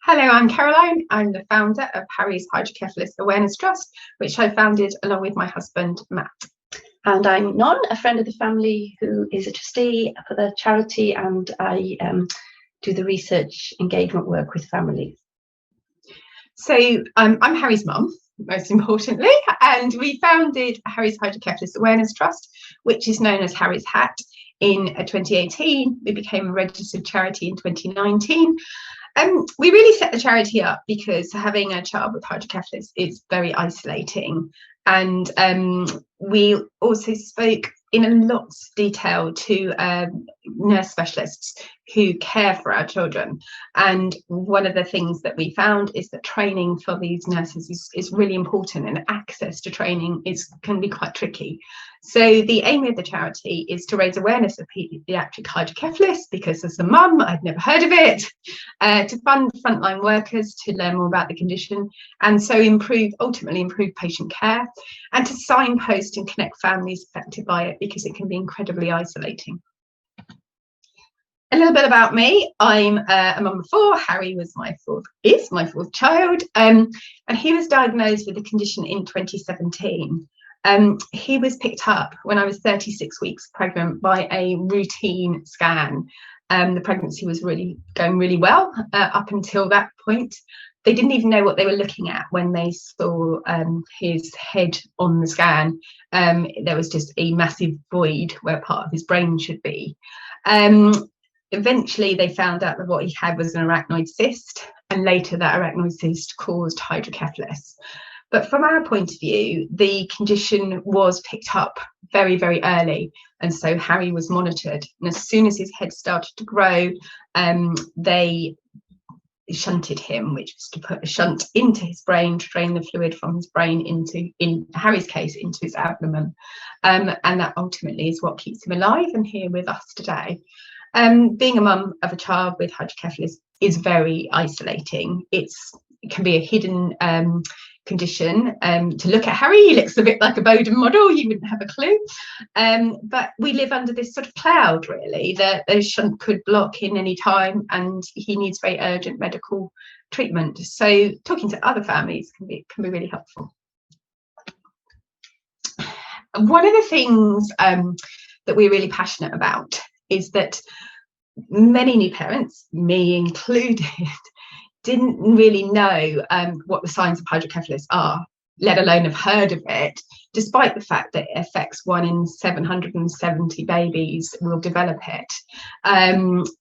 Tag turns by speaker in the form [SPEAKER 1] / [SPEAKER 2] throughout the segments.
[SPEAKER 1] Hello, I'm Caroline. I'm the founder of Harry's Hydrocephalus Awareness Trust, which I founded along with my husband, Matt.
[SPEAKER 2] And I'm Non, a friend of the family who is a trustee for the charity, and I do the research engagement work with families.
[SPEAKER 1] So I'm Harry's mum, most importantly, and we founded Harry's Hydrocephalus Awareness Trust, which is known as Harry's Hat, in 2018. We became a registered charity in 2019. We really set the charity up because having a child with hydrocephalus is very isolating, and we also spoke in a lot of detail to nurse specialists who care for our children, and one of the things that we found is that training for these nurses is really important, and access to training can be quite tricky. So the aim of the charity is to raise awareness of paediatric hydrocephalus, because as a mum I'd never heard of it, to fund frontline workers to learn more about the condition, and so ultimately improve patient care, and to signpost and connect families affected by it, because it can be incredibly isolating. A little bit about me. I'm a mum of four. Harry is my fourth child, and he was diagnosed with the condition in 2017. He was picked up when I was 36 weeks pregnant by a routine scan. The pregnancy was going really well up until that point. They didn't even know what they were looking at when they saw his head on the scan. There was just a massive void where part of his brain should be. Eventually they found out that what he had was an arachnoid cyst, and later that arachnoid cyst caused hydrocephalus. But from our point of view, the condition was picked up very, very early, and so Harry was monitored. And as soon as his head started to grow, they shunted him, which was to put a shunt into his brain to drain the fluid from his brain in Harry's case, into his abdomen. And that ultimately is what keeps him alive and here with us today. Being a mum of a child with hydrocephalus is very isolating. It can be a hidden condition. To look at Harry, he looks a bit like a Bowden model, you wouldn't have a clue. But we live under this sort of cloud, really, that a shunt could block in any time, and he needs very urgent medical treatment. So talking to other families can be really helpful. One of the things that we're really passionate about is that many new parents, me included, didn't really know what the signs of hydrocephalus are, let alone have heard of it, despite the fact that it affects 1 in 770 babies will develop it.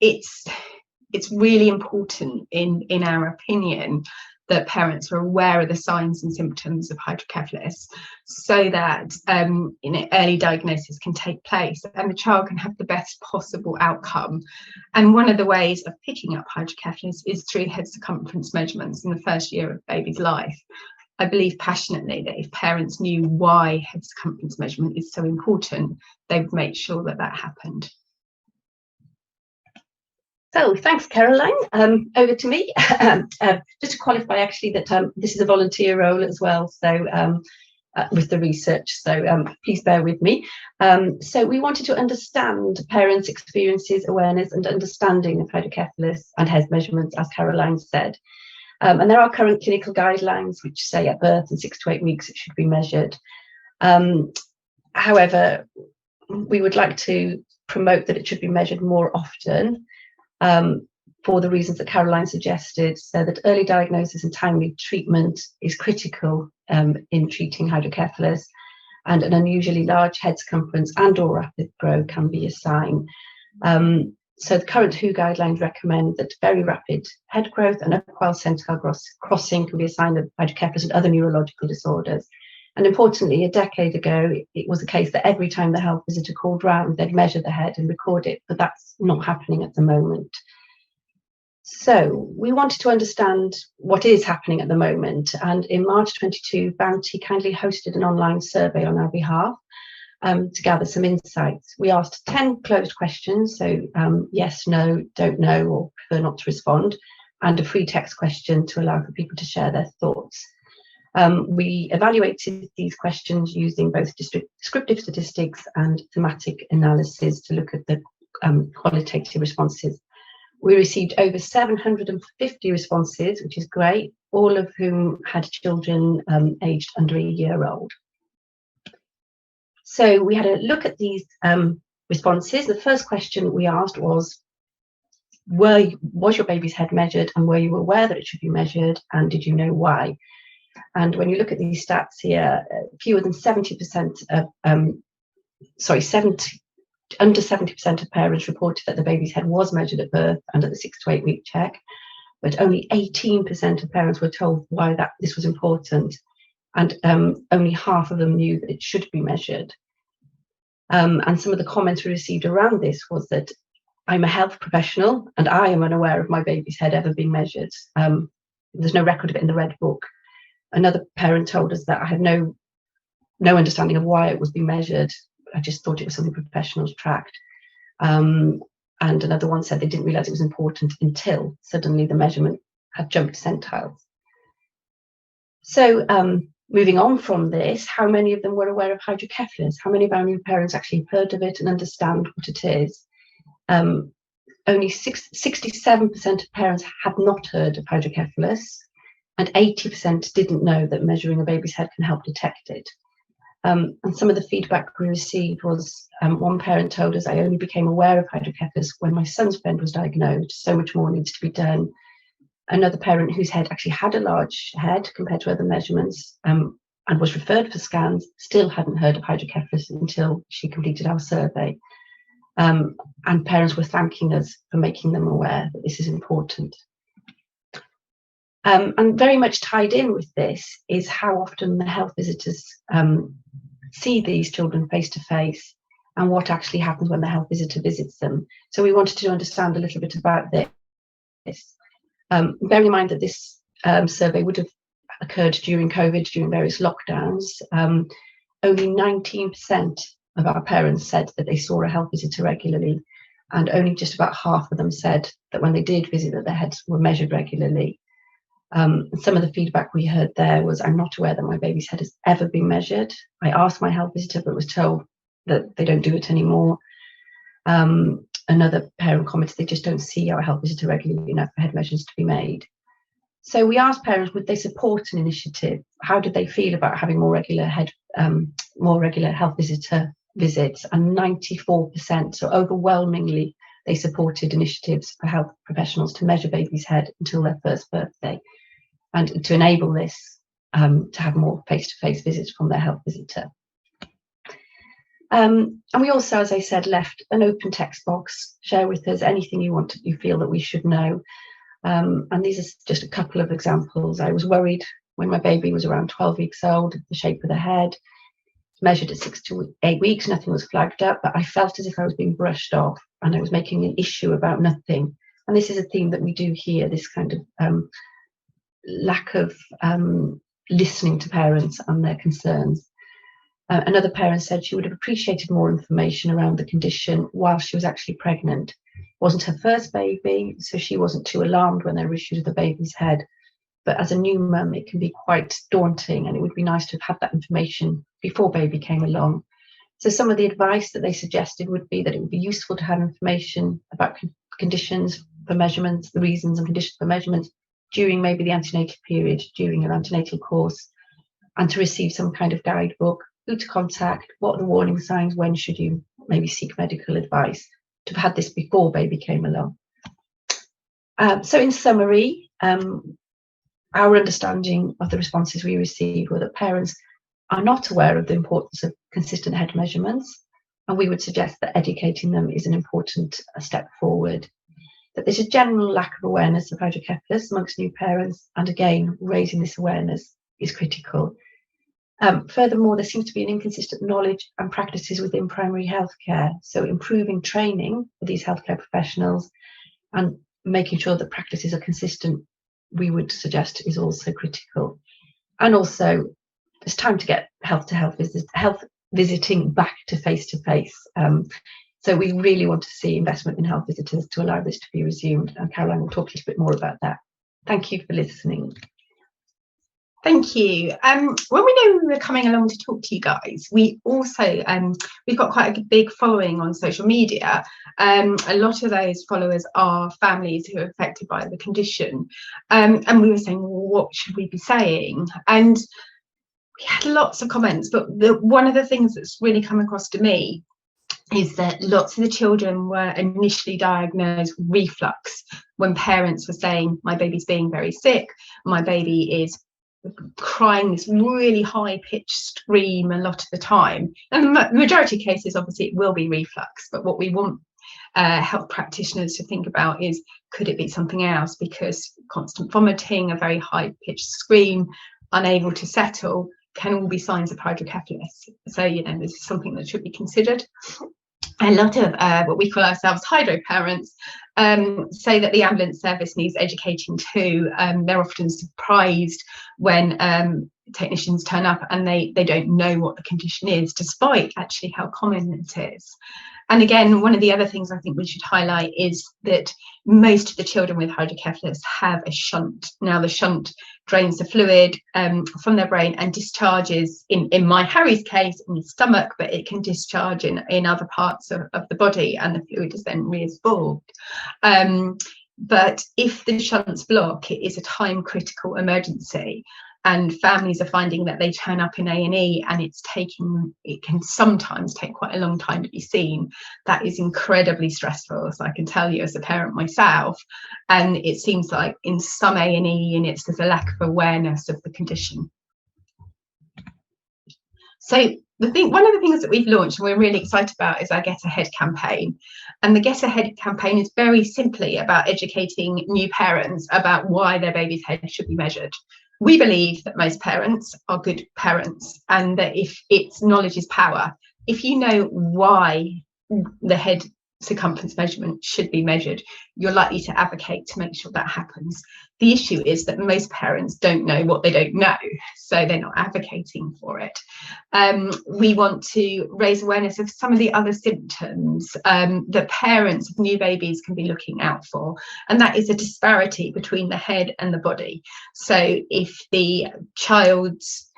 [SPEAKER 1] It's really important, in our opinion, that parents are aware of the signs and symptoms of hydrocephalus, so that early diagnosis can take place and the child can have the best possible outcome. And one of the ways of picking up hydrocephalus is through head circumference measurements in the first year of baby's life. I believe passionately that if parents knew why head circumference measurement is so important, they would make sure that that happened.
[SPEAKER 2] So thanks, Caroline. Over to me. Just to qualify, actually, that this is a volunteer role as well, so with the research, so please bear with me. So we wanted to understand parents' experiences, awareness and understanding of hydrocephalus and head measurements, as Caroline said. And there are current clinical guidelines which say at birth and 6 to 8 weeks it should be measured. However, we would like to promote that it should be measured more often, for the reasons that Caroline suggested, so that early diagnosis and timely treatment is critical in treating hydrocephalus, and an unusually large head circumference and or rapid growth can be a sign. So the current WHO guidelines recommend that very rapid head growth and upper central crossing can be a sign of hydrocephalus and other neurological disorders. And importantly, a decade ago, it was a case that every time the health visitor called round, they'd measure the head and record it, but that's not happening at the moment. So we wanted to understand what is happening at the moment. And in March 22, Bounty kindly hosted an online survey on our behalf to gather some insights. We asked 10 closed questions, so yes, no, don't know, or prefer not to respond, and a free text question to allow for people to share their thoughts. We evaluated these questions using both descriptive statistics and thematic analysis to look at the qualitative responses. We received over 750 responses, which is great, all of whom had children aged under a year old. So we had a look at these responses. The first question we asked was your baby's head measured, and were you aware that it should be measured, and did you know why? And when you look at these stats here, fewer than 70% of, under 70% of parents reported that the baby's head was measured at birth and at the 6 to 8 week check, but only 18% of parents were told why this was important, and only half of them knew that it should be measured. And some of the comments we received around this was that I'm a health professional and I am unaware of my baby's head ever being measured. There's no record of it in the Red Book. Another parent told us that I had no understanding of why it was being measured. I just thought it was something professionals tracked. And another one said they didn't realize it was important until suddenly the measurement had jumped centiles. So moving on from this, how many of them were aware of hydrocephalus? How many of our new parents actually heard of it and understand what it is? Only 67% of parents had not heard of hydrocephalus, and 80% didn't know that measuring a baby's head can help detect it. And some of the feedback we received was, one parent told us, I only became aware of hydrocephalus when my son's friend was diagnosed, so much more needs to be done. Another parent whose head actually had a large head compared to other measurements, and was referred for scans, still hadn't heard of hydrocephalus until she completed our survey. And parents were thanking us for making them aware that this is important. And very much tied in with this is how often the health visitors see these children face to face, and what actually happens when the health visitor visits them. So we wanted to understand a little bit about this. Bear in mind that this survey would have occurred during COVID, during various lockdowns. Only 19% of our parents said that they saw a health visitor regularly, and only just about half of them said that when they did visit that their heads were measured regularly. Some of the feedback we heard there was, I'm not aware that my baby's head has ever been measured. I asked my health visitor, but was told that they don't do it anymore. Another parent commented they just don't see our health visitor regularly enough for head measurements to be made. So we asked parents, would they support an initiative? How did they feel about having more regular health visitor visits? And 94%, so overwhelmingly, they supported initiatives for health professionals to measure baby's head until their first birthday, and to enable this to have more face-to-face visits from their health visitor. And we also, as I said, left an open text box. Share with us anything you feel that we should know. And these are just a couple of examples. I was worried when my baby was around 12 weeks old, the shape of the head. Measured at 6 to 8 weeks, nothing was flagged up, but I felt as if I was being brushed off and I was making an issue about nothing. And this is a theme that we do here, this kind of lack of listening to parents and their concerns. Another parent said she would have appreciated more information around the condition while she was actually pregnant. It wasn't her first baby, so she wasn't too alarmed when there were issues with the baby's head. But as a new mum, it can be quite daunting, and it would be nice to have had that information before baby came along. So some of the advice that they suggested would be that it would be useful to have information about conditions for measurements, the reasons and conditions for measurements during maybe the antenatal period, during your antenatal course, and to receive some kind of guidebook, who to contact, what are the warning signs, when should you maybe seek medical advice, to have had this before baby came along. So in summary, our understanding of the responses we received were that parents are not aware of the importance of consistent head measurements, and we would suggest that educating them is an important step forward. That there's a general lack of awareness of hydrocephalus amongst new parents, and again, raising this awareness is critical. Furthermore, there seems to be an inconsistent knowledge and practices within primary healthcare, so improving training for these healthcare professionals and making sure that practices are consistent, we would suggest, is also critical. And also, it's time to get health visiting back to face-to-face. So we really want to see investment in health visitors to allow this to be resumed, and Caroline will talk a little bit more about that. Thank you for listening.
[SPEAKER 1] Thank you. When we knew we were coming along to talk to you guys, we also we've got quite a big following on social media. A lot of those followers are families who are affected by the condition, and we were saying, well, what should we be saying? And we had lots of comments, but one of the things that's really come across to me is that lots of the children were initially diagnosed with reflux when parents were saying, my baby's being very sick, my baby is crying this really high pitched scream a lot of the time. And the majority of cases, obviously, it will be reflux, but what we want health practitioners to think about is, could it be something else? Because constant vomiting, a very high pitched scream, unable to settle, can all be signs of hydrocephalus. So, you know, this is something that should be considered. A lot of what we call ourselves hydro parents say that the ambulance service needs educating too. They're often surprised when technicians turn up and they don't know what the condition is, despite actually how common it is. And again, one of the other things I think we should highlight is that most of the children with hydrocephalus have a shunt. Now, the shunt drains the fluid from their brain and discharges, in my Harry's case, in the stomach, but it can discharge in other parts of the body, and the fluid is then reabsorbed. But if the shunts block, it is a time critical emergency. And families are finding that they turn up in A&E and it can sometimes take quite a long time to be seen. That is incredibly stressful, as I can tell you as a parent myself. And it seems like in some A&E units, there's a lack of awareness of the condition. So one of the things that we've launched and we're really excited about is our Get Ahead campaign. And the Get Ahead campaign is very simply about educating new parents about why their baby's head should be measured. We believe that most parents are good parents, and that if it's knowledge is power, if you know why the head circumference measurement should be measured, you're likely to advocate to make sure that happens. The issue is that most parents don't know what they don't know, so they're not advocating for it. We want to raise awareness of some of the other symptoms that parents of new babies can be looking out for, and that is a disparity between the head and the body. So if the child's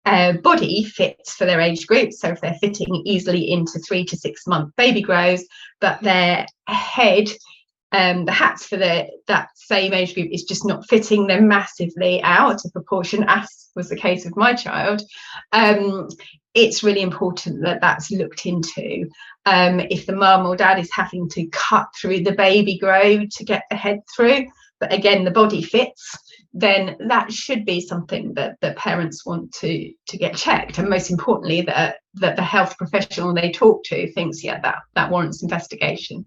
[SPEAKER 1] body fits for their age group, so if they're fitting easily into 3 to 6 month baby grows, but their head, the hats for that same age group is just not fitting, they're massively out of proportion, as was the case with my child, it's really important that that's looked into. If the mum or dad is having to cut through the baby grow to get the head through, but again the body fits, then that should be something that parents want to get checked, and most importantly that the health professional they talk to thinks, yeah, that warrants investigation.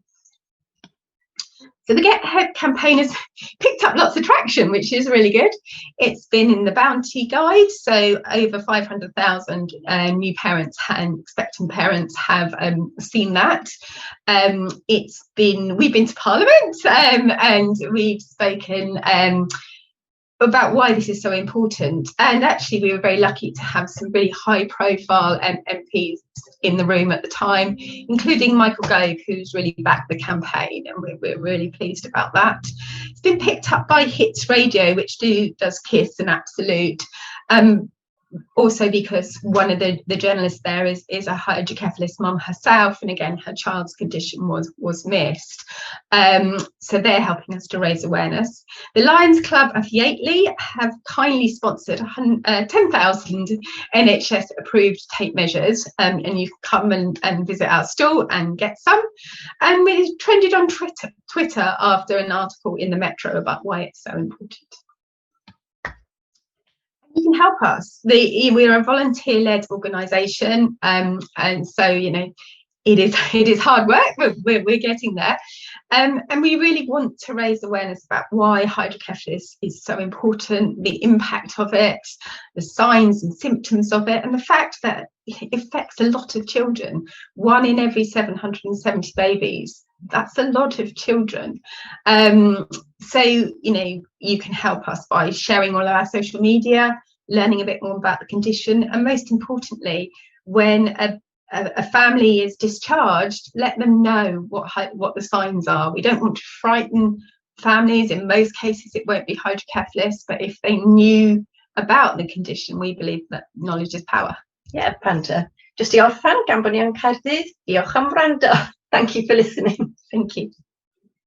[SPEAKER 1] So the Get Ahead campaign has picked up lots of traction, which is really good. It's been in the Bounty Guide, so over 500,000 new parents and expectant parents have seen that. We've been to Parliament and we've spoken about why this is so important, and actually we were very lucky to have some really high profile MPs in the room at the time, including Michael Gove, who's really backed the campaign, and we're really pleased about that. It's been picked up by Hits Radio, which does Kiss and Absolute, also because one of the journalists there is a hydrocephalus mum herself, and again her child's condition was missed, so they're helping us to raise awareness. The Lions Club of Yateley have kindly sponsored 10,000 NHS approved tape measures, and you can come and visit our stall and get some. And we trended on Twitter after an article in the Metro about why it's so important. You can help us. We're a volunteer-led organisation, and so it is hard work, but we're getting there. And we really want to raise awareness about why hydrocephalus is so important, the impact of it, the signs and symptoms of it, and the fact that it affects a lot of children. 1 in every 770 babies. That's a lot of children. So you can help us by sharing all of our social media, learning a bit more about the condition, and most importantly, when a family is discharged, let them know what the signs are. We don't want to frighten families. In most cases it won't be hydrocephalus, but if they knew about the condition, we believe that knowledge is power.
[SPEAKER 2] Yeah, Panta. Just i orffen gan bod ni yn Caerdydd. Diolch am wrando. Thank you for listening.
[SPEAKER 1] Thank you.